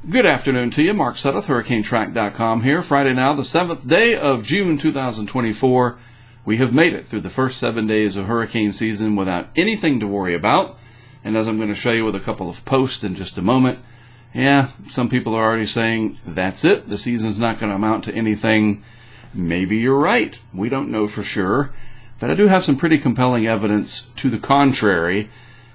Good afternoon to you. Mark Sudduth, HurricaneTrack.com here. Friday now, the 7th day of June 2024. We have made it through the first 7 days of hurricane season without anything to worry about. And as I'm going to show you with a couple of posts in just a moment, some people are already saying, that's it. The season's not going to amount to anything. Maybe you're right. We don't know for sure. But I do have some pretty compelling evidence to the contrary.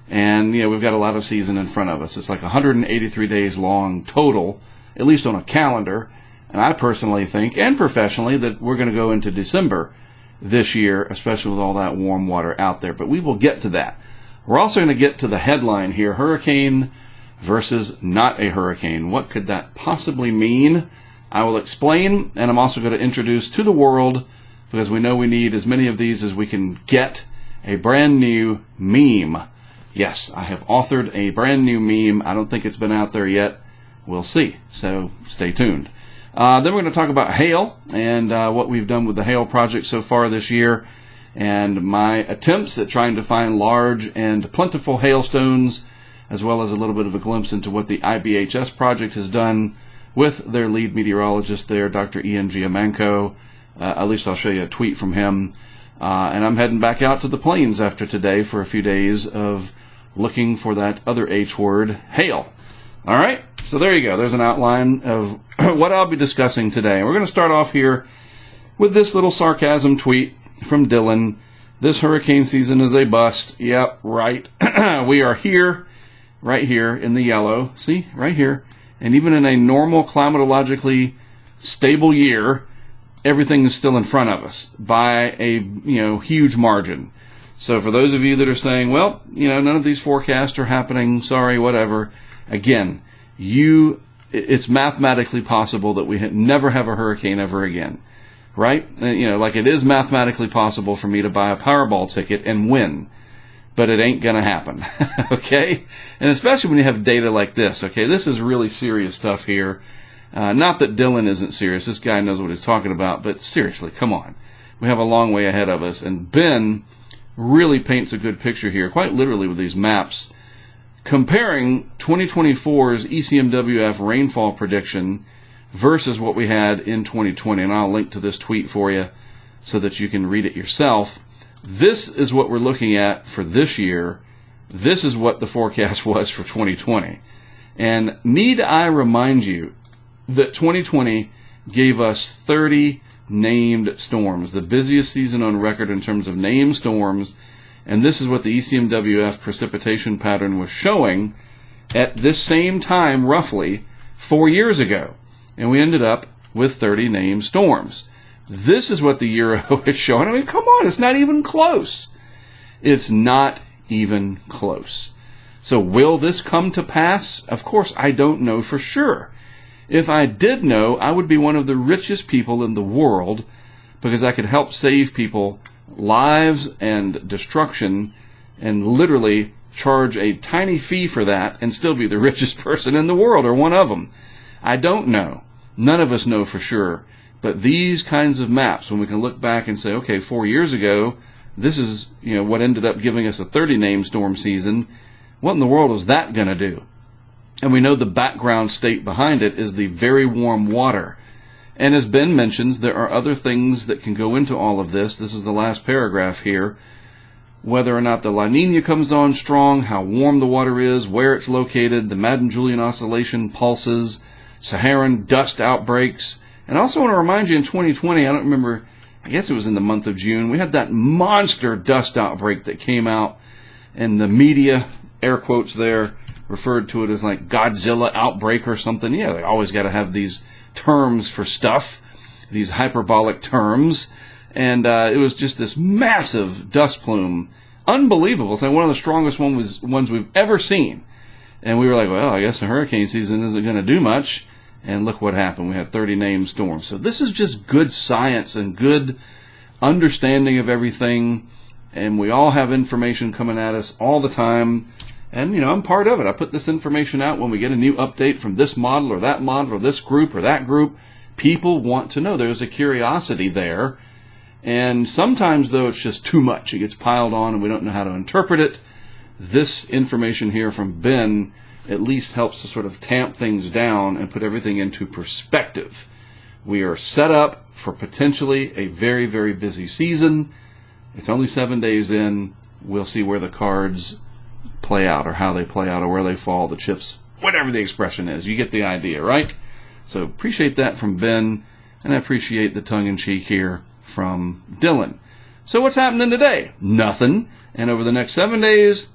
And, we've got a lot of season in front of us. It's like 183 days long total, at least on a calendar. And I personally think, and professionally, that we're going to go into December this year, especially with all that warm water out there. But we will get to that. We're also going to get to the headline here, hurricane versus not a hurricane. What could that possibly mean? I will explain, and I'm also going to introduce to the world, because we know we need as many of these as we can get, a brand new meme. Yes, I have authored a brand new meme. I don't think it's been out there yet. We'll see. So stay tuned. Then we're going to talk about hail and what we've done with the hail project so far this year and my attempts at trying to find large and plentiful hailstones, as well as a little bit of a glimpse into what the IBHS project has done with their lead meteorologist there, Dr. Giammanco. At least I'll show you a tweet from him. And I'm heading back out to the plains after today for a few days of looking for that other H word, hail. All right, so there you go. There's an outline of what I'll be discussing today. We're going to start off here with this little sarcasm tweet from Dylan. This hurricane season is a bust. Yep, right. We are here, right here in the yellow. See, right here. And even in a normal climatologically stable year, everything is still in front of us by a huge margin. So for those of you that are saying, well, none of these forecasts are happening, sorry, whatever, again, it's mathematically possible that we never have a hurricane ever again, right? Like it is mathematically possible for me to buy a Powerball ticket and win, but it ain't going to happen, okay? And especially when you have data like this, okay? This is really serious stuff here. Not that Dylan isn't serious. This guy knows what he's talking about, but seriously, come on. We have a long way ahead of us. And Ben really paints a good picture here, quite literally with these maps, comparing 2024's ECMWF rainfall prediction versus what we had in 2020. And I'll link to this tweet for you so that you can read it yourself. This is what we're looking at for this year. This is what the forecast was for 2020. And need I remind you that 2020 gave us 30 named storms, the busiest season on record in terms of named storms, and this is what the ECMWF precipitation pattern was showing at this same time, roughly 4 years ago, and we ended up with 30 named storms. This is what the Euro is showing. I mean, come on, it's not even close. It's not even close. So will this come to pass? Of course, I don't know for sure. If I did know, I would be one of the richest people in the world because I could help save people lives and destruction and literally charge a tiny fee for that and still be the richest person in the world or one of them. I don't know. None of us know for sure. But these kinds of maps, when we can look back and say, okay, 4 years ago, this is what ended up giving us a 30 named storm season. What in the world is that going to do? And we know the background state behind it is the very warm water. And as Ben mentions, there are other things that can go into all of this. This is the last paragraph here. Whether or not the La Nina comes on strong, how warm the water is, where it's located, the Madden-Julian oscillation pulses, Saharan dust outbreaks. And I also want to remind you in 2020, I don't remember, I guess it was in the month of June, we had that monster dust outbreak that came out, and the media, air quotes there, referred to it as like Godzilla outbreak or something. Yeah, they always got to have these terms for stuff, these hyperbolic terms. And it was just this massive dust plume. Unbelievable. It's like one of the strongest ones we've ever seen. And we were like, well, I guess the hurricane season isn't going to do much. And look what happened. We had 30 named storms. So this is just good science and good understanding of everything. And we all have information coming at us all the time. And, I'm part of it. I put this information out when we get a new update from this model or this group or that group. People want to know. There's a curiosity there. And sometimes, though, it's just too much. It gets piled on and we don't know how to interpret it. This information here from Ben at least helps to sort of tamp things down and put everything into perspective. We are set up for potentially a very, very busy season. It's only 7 days in. We'll see where the cards play out, or how they play out, or where they fall, the chips, whatever the expression is. You get the idea, right? So appreciate that from Ben, and I appreciate the tongue-in-cheek here from Dylan. So what's happening today? Nothing. And over the next 7 days,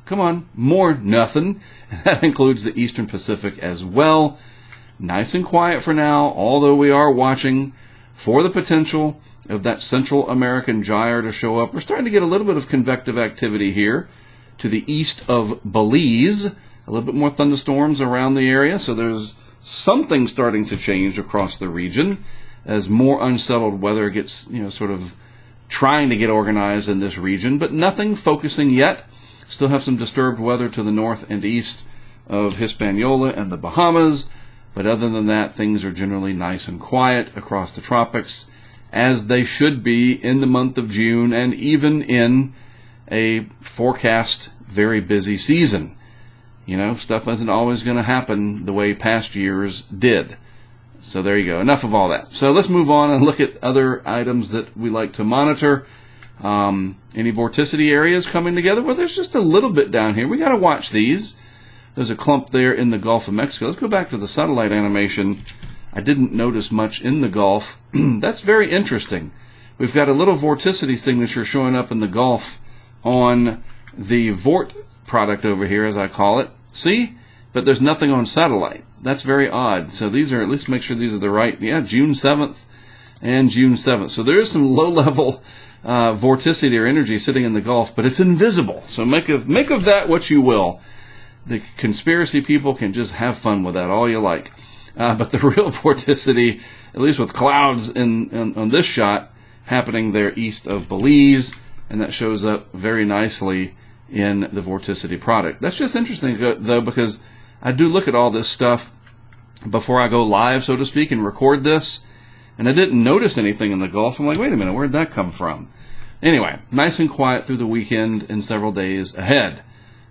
come on, more nothing. And that includes the Eastern Pacific as well. Nice and quiet for now, although we are watching for the potential of that Central American gyre to show up. We're starting to get a little bit of convective activity here to the east of Belize. A little bit more thunderstorms around the area, so there's something starting to change across the region as more unsettled weather gets, sort of trying to get organized in this region, but nothing focusing yet. Still have some disturbed weather to the north and east of Hispaniola and the Bahamas, but other than that, things are generally nice and quiet across the tropics, as they should be in the month of June, and even in a forecast very busy season. Stuff isn't always going to happen the way past years did. So there you go. Enough of all that. So let's move on and look at other items that we like to monitor. Any vorticity areas coming together? Well, there's just a little bit down here. We got to watch these. There's a clump there in the Gulf of Mexico. Let's go back to the satellite animation. I didn't notice much in the Gulf. That's very interesting. We've got a little vorticity signature showing up in the Gulf on the Vort product over here, as I call it. See? But there's nothing on satellite. That's very odd. So these are, at least make sure these are the right, June 7th and June 7th. So there is some low-level vorticity or energy sitting in the Gulf, but it's invisible. So make of that what you will. The conspiracy people can just have fun with that all you like. But the real vorticity, at least with clouds on this shot, happening there east of Belize, and that shows up very nicely in the vorticity product. That's just interesting, though, because I do look at all this stuff before I go live, so to speak, and record this, and I didn't notice anything in the Gulf. I'm like, wait a minute, where'd that come from? Anyway, nice and quiet through the weekend and several days ahead.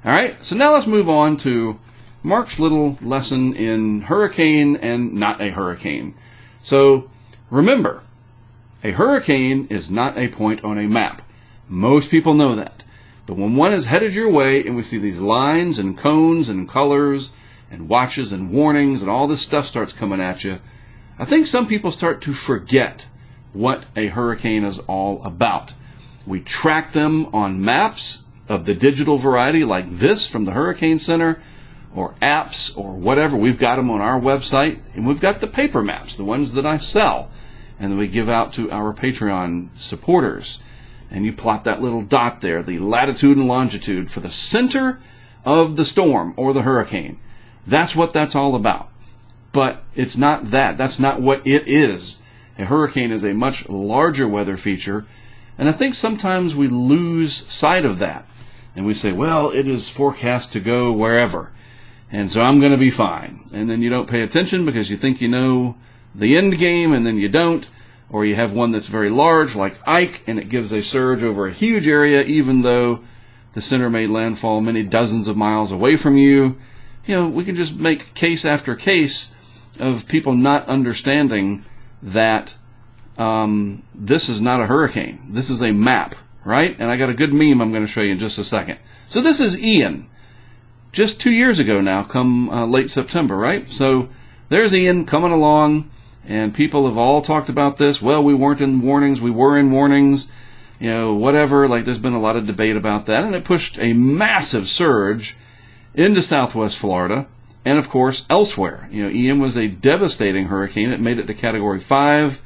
All right, so now let's move on to Mark's little lesson in hurricane and not a hurricane. So remember, a hurricane is not a point on a map. Most people know that. But when one is headed your way and we see these lines and cones and colors and watches and warnings and all this stuff starts coming at you, I think some people start to forget what a hurricane is all about. We track them on maps of the digital variety like this from the Hurricane Center, or apps or whatever. We've got them on our website, and we've got the paper maps, the ones that I sell, and that we give out to our Patreon supporters. And you plot that little dot there, the latitude and longitude for the center of the storm or the hurricane. That's what that's all about. But it's not that. That's not what it is. A hurricane is a much larger weather feature, and I think sometimes we lose sight of that. And we say, well, it is forecast to go wherever, and so I'm going to be fine. And then you don't pay attention because you think you know the end game, and then you don't. Or you have one that's very large, like Ike, and it gives a surge over a huge area, even though the center made landfall many dozens of miles away from you. We can just make case after case of people not understanding that this is not a hurricane. This is a map, right? And I got a good meme I'm going to show you in just a second. So this is Ian. Just 2 years ago now, come late September, right? So there's Ian coming along. And people have all talked about this. Well, we weren't in warnings. We were in warnings. Whatever. Like, there's been a lot of debate about that. And it pushed a massive surge into southwest Florida and, of course, elsewhere. Ian was a devastating hurricane. It made it to Category 5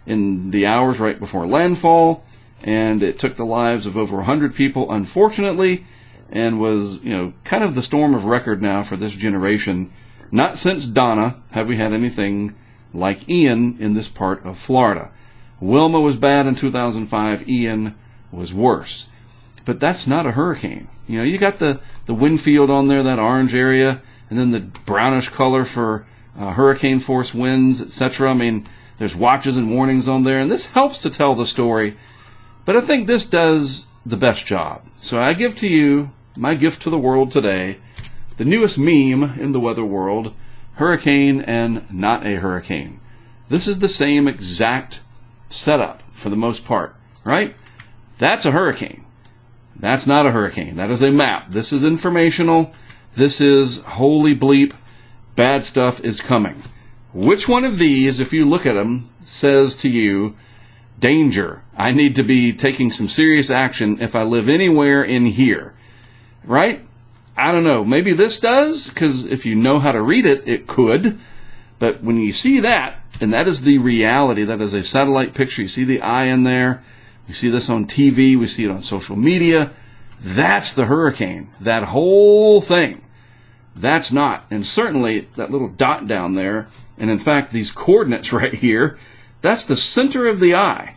in the hours right before landfall. And it took the lives of over 100 people, unfortunately, and was, kind of the storm of record now for this generation. Not since Donna have we had anything like Ian in this part of Florida. Wilma was bad in 2005. Ian was worse. But that's not a hurricane. You got the wind field on there, that orange area, and then the brownish color for hurricane force winds, etc. I mean, there's watches and warnings on there, and this helps to tell the story. But I think this does the best job. So I give to you my gift to the world today, the newest meme in the weather world, hurricane and not a hurricane. This is the same exact setup for the most part, right? That's a hurricane. That's not a hurricane. That is a map. This is informational. This is holy bleep. Bad stuff is coming. Which one of these, if you look at them, says to you, danger, I need to be taking some serious action if I live anywhere in here, right? I don't know. Maybe this does, because if you know how to read it, it could. But when you see that, and that is the reality, that is a satellite picture, you see the eye in there, we see this on TV, we see it on social media, that's the hurricane. That whole thing. That's not. And certainly that little dot down there, and in fact these coordinates right here, that's the center of the eye.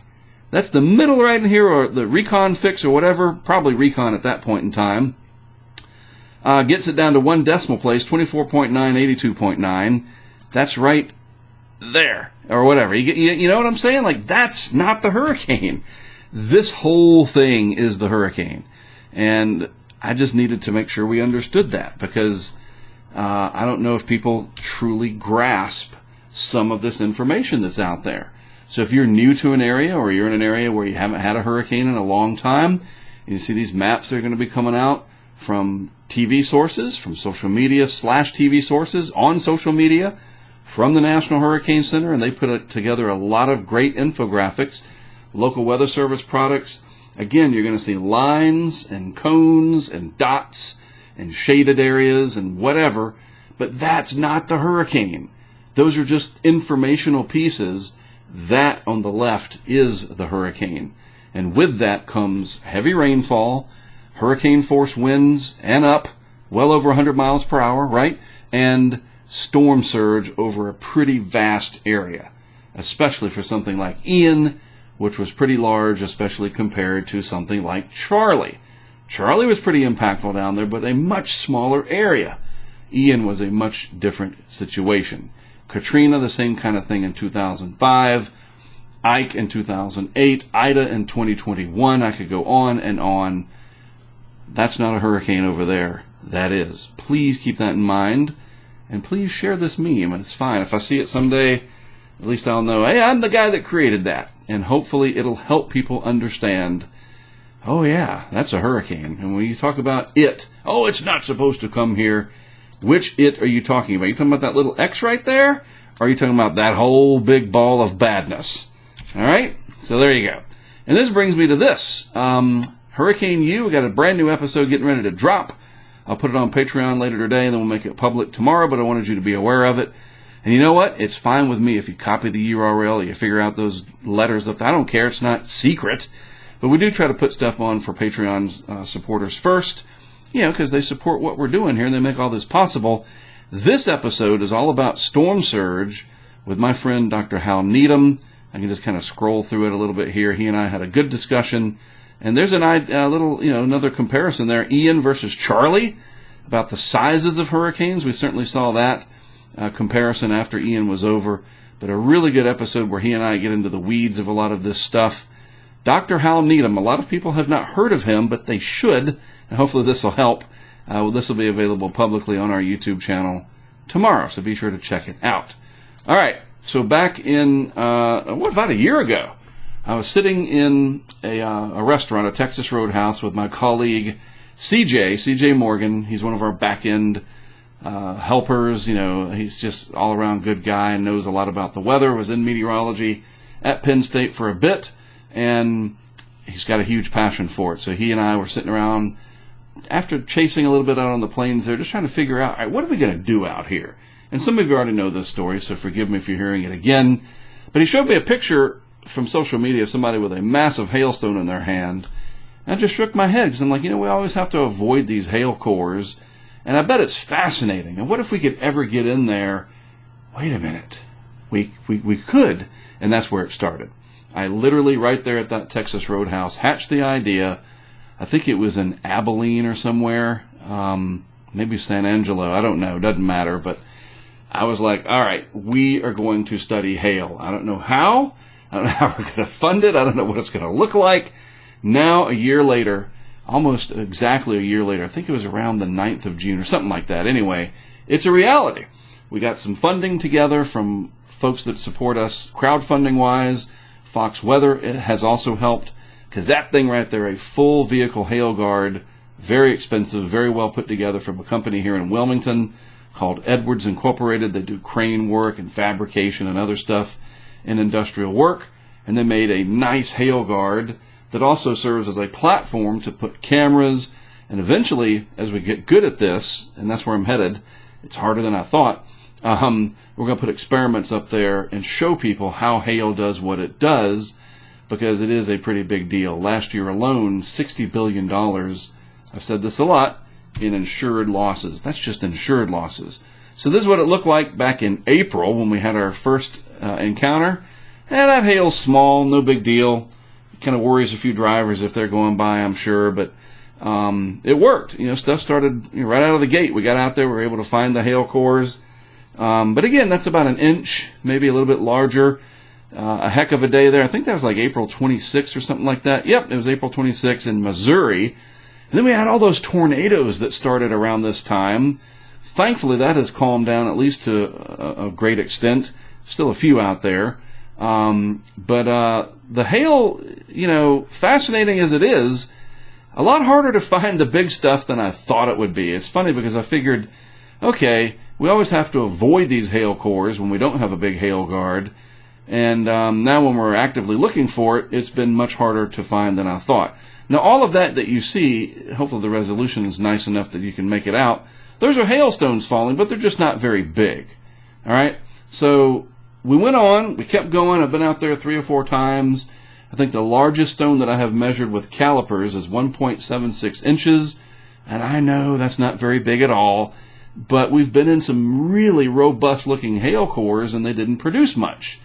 That's the middle right in here, or the recon fix or whatever, probably recon at that point in time. Gets it down to one decimal place, 24.9, 82.9. That's right there, or whatever. You know what I'm saying? Like, that's not the hurricane. This whole thing is the hurricane. And I just needed to make sure we understood that, because I don't know if people truly grasp some of this information that's out there. So if you're new to an area, or you're in an area where you haven't had a hurricane in a long time, and you see these maps that are going to be coming out from TV sources, from social media / TV sources on social media, from the National Hurricane Center, and they put together a lot of great infographics, local weather service products. Again, you're going to see lines and cones and dots and shaded areas and whatever, but that's not the hurricane. Those are just informational pieces. That on the left is the hurricane. And with that comes heavy rainfall, hurricane force winds and up, well over 100 miles per hour, right? And storm surge over a pretty vast area, especially for something like Ian, which was pretty large, especially compared to something like Charlie. Charlie was pretty impactful down there, but a much smaller area. Ian was a much different situation. Katrina, the same kind of thing in 2005. Ike in 2008. Ida in 2021. I could go on and on. That's not a hurricane over there. That is. Please keep that in mind. And please share this meme. It's fine. If I see it someday, at least I'll know, hey, I'm the guy that created that. And hopefully it'll help people understand, oh yeah, that's a hurricane. And when you talk about it, oh, it's not supposed to come here. Which it are you talking about? Are you talking about that little X right there? Or are you talking about that whole big ball of badness? All right? So there you go. And this brings me to this. Hurricane U, we got a brand new episode getting ready to drop. I'll put it on Patreon later today, and then we'll make it public tomorrow, but I wanted you to be aware of it. And you know what? It's fine with me if you copy the URL or you figure out those letters up there. I don't care. It's not secret. But we do try to put stuff on for Patreon supporters first, you know, because they support what we're doing here and they make all this possible. This episode is all about storm surge with my friend Dr. Hal Needham. I can just kind of scroll through it a little bit here. He and I had a good discussion. And there's a little, another comparison there. Ian versus Charlie, about the sizes of hurricanes. We certainly saw that comparison after Ian was over. But a really good episode where he and I get into the weeds of a lot of this stuff. Dr. Hal Needham, a lot of people have not heard of him, but they should. And hopefully this will help. This will be available publicly on our YouTube channel tomorrow, so be sure to check it out. All right, so back in, about a year ago, I was sitting in a restaurant, a Texas Roadhouse, with my colleague CJ Morgan. He's one of our back-end helpers. He's just all-around good guy and knows a lot about the weather, was in meteorology at Penn State for a bit, and he's got a huge passion for it. So he and I were sitting around after chasing a little bit out on the plains there, just trying to figure out, all right, what are we going to do out here? And some of you already know this story, so forgive me if you're hearing it again. But he showed me a picture from social media of somebody with a massive hailstone in their hand. And I just shook my head because I'm like, we always have to avoid these hail cores. And I bet it's fascinating. And what if we could ever get in there? Wait a minute. We could. And that's where it started. I literally, right there at that Texas Roadhouse, hatched the idea. I think it was in Abilene or somewhere, maybe San Angelo, I don't know, doesn't matter, but I was like, all right, we are going to study hail. I don't know how, I don't know how we're going to fund it, I don't know what it's going to look like. Now, a year later, almost exactly a year later. I think it was around the 9th of June or something like that. Anyway, it's a reality. We got some funding together from folks that support us crowdfunding-wise. Fox Weather has also helped, because that thing right there, a full vehicle hail guard, very expensive, very well put together from a company here in Wilmington called Edwards Incorporated. They do crane work and fabrication and other stuff in industrial work. And they made a nice hail guard that also serves as a platform to put cameras. And eventually, as we get good at this, and that's where I'm headed, it's harder than I thought, we're going to put experiments up there and show people how hail does what it does, because it is a pretty big deal. Last year alone, $60 billion, I've said this a lot, in insured losses. That's just insured losses. So this is what it looked like back in April when we had our first encounter. And that hail's small, no big deal. Kind of worries a few drivers if they're going by, I'm sure, but it worked. Stuff started right out of the gate. We got out there, we were able to find the hail cores. But again, that's about an inch, maybe a little bit larger. A heck of a day there. I think that was like April 26th or something like that. Yep, it was April 26th in Missouri. And then we had all those tornadoes that started around this time. Thankfully, that has calmed down at least to a great extent. Still a few out there. But the hail, fascinating as it is, a lot harder to find the big stuff than I thought it would be. It's funny because I figured, okay, we always have to avoid these hail cores when we don't have a big hail guard. And now when we're actively looking for it, it's been much harder to find than I thought. Now, all of that you see, hopefully the resolution is nice enough that you can make it out. Those are hailstones falling, but they're just not very big. All right? So we went on. We kept going. I've been out there 3 or 4 times. I think the largest stone that I have measured with calipers is 1.76 inches. And I know that's not very big at all. But we've been in some really robust-looking hail cores, and they didn't produce much.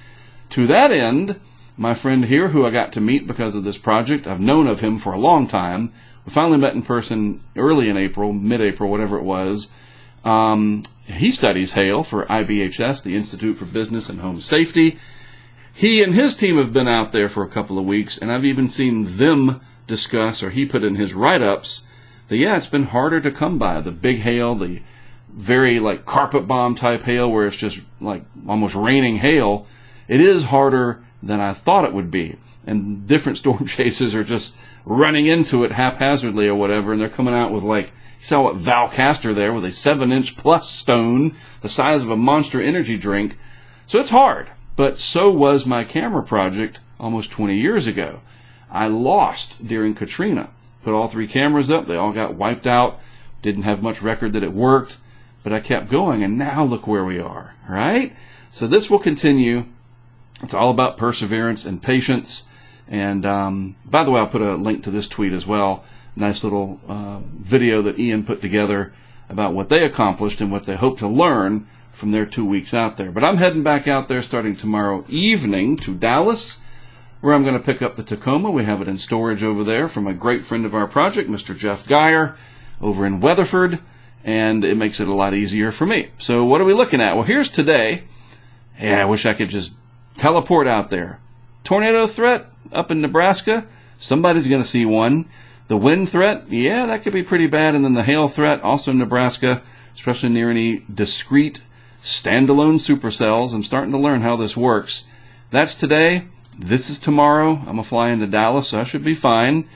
To that end, my friend here, who I got to meet because of this project, I've known of him for a long time. We finally met in person early in April, mid-April, whatever it was. He studies hail for IBHS, the Institute for Business and Home Safety. He and his team have been out there for a couple of weeks, and I've even seen them discuss, or he put in his write-ups, that it's been harder to come by. The big hail, the very carpet bomb type hail where it's just like almost raining hail, it is harder than I thought it would be. And different storm chasers are just running into it haphazardly or whatever, and they're coming out with you saw what Val Castor there with a 7-inch plus stone, the size of a Monster Energy drink. So it's hard. But so was my camera project almost 20 years ago. I lost during Katrina. Put all 3 cameras up. They all got wiped out. Didn't have much record that it worked. But I kept going, and now look where we are. Right? So this will continue. It's all about perseverance and patience. And by the way, I'll put a link to this tweet as well. Nice little video that Ian put together about what they accomplished and what they hope to learn from their 2 weeks out there. But I'm heading back out there starting tomorrow evening to Dallas, where I'm going to pick up the Tacoma. We have it in storage over there from a great friend of our project, Mr. Jeff Geyer, over in Weatherford, and it makes it a lot easier for me. So what are we looking at? Well, here's today. I wish I could just teleport out there. Tornado threat up in Nebraska. Somebody's going to see one. The wind threat, that could be pretty bad. And then the hail threat, also in Nebraska, especially near any discrete standalone supercells. I'm starting to learn how this works. That's today. This is tomorrow. I'm going to fly into Dallas, so I should be fine.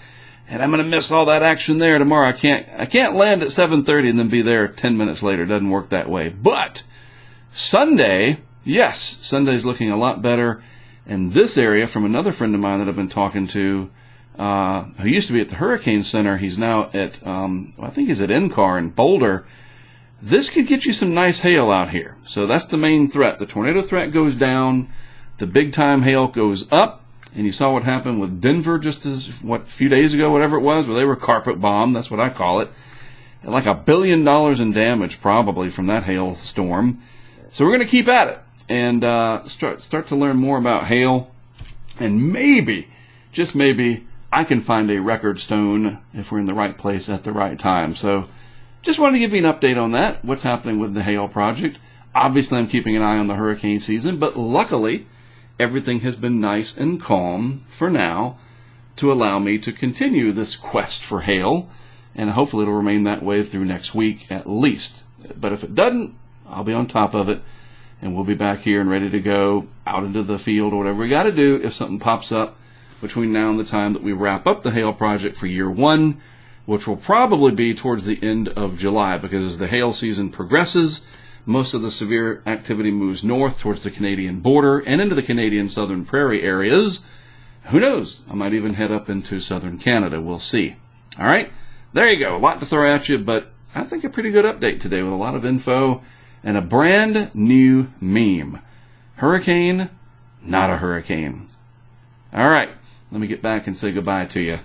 And I'm going to miss all that action there tomorrow. I can't land at 7:30 and then be there 10 minutes later. It doesn't work that way. But Sunday, yes, Sunday's looking a lot better. And this area, from another friend of mine that I've been talking to, who used to be at the Hurricane Center, he's now at, I think he's at NCAR in Boulder. This could get you some nice hail out here. So that's the main threat. The tornado threat goes down. The big-time hail goes up. And you saw what happened with Denver just a few days ago, whatever it was, where they were carpet bombed. That's what I call it. And like $1 billion in damage probably from that hail storm. So we're going to keep at it and start to learn more about hail. And maybe, just maybe, I can find a record stone if we're in the right place at the right time. So just wanted to give you an update on that, what's happening with the hail project. Obviously, I'm keeping an eye on the hurricane season, but luckily, everything has been nice and calm for now. to allow me to continue this quest for hail, and hopefully it'll remain that way through next week at least. But if it doesn't, I'll be on top of it, and we'll be back here and ready to go out into the field or whatever we got to do if something pops up between now and the time that we wrap up the hail project for year one, which will probably be towards the end of July, because as the hail season progresses, most of the severe activity moves north towards the Canadian border and into the Canadian southern prairie areas. Who knows? I might even head up into southern Canada. We'll see. All right, there you go. A lot to throw at you, but I think a pretty good update today with a lot of info and a brand new meme. Hurricane, not a hurricane. All right, let me get back and say goodbye to you,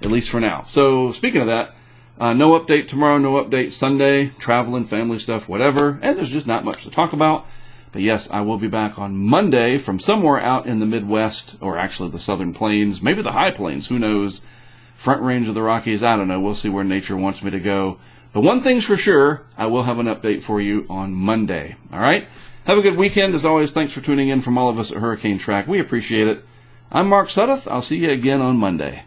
at least for now. So speaking of that, no update tomorrow, no update Sunday, traveling, family stuff, whatever, and there's just not much to talk about. But yes, I will be back on Monday from somewhere out in the Midwest, or actually the Southern Plains, maybe the High Plains, who knows, Front Range of the Rockies, I don't know, we'll see where nature wants me to go. But one thing's for sure, I will have an update for you on Monday. All right? Have a good weekend. As always, thanks for tuning in from all of us at Hurricane Track. We appreciate it. I'm Mark Sudduth. I'll see you again on Monday.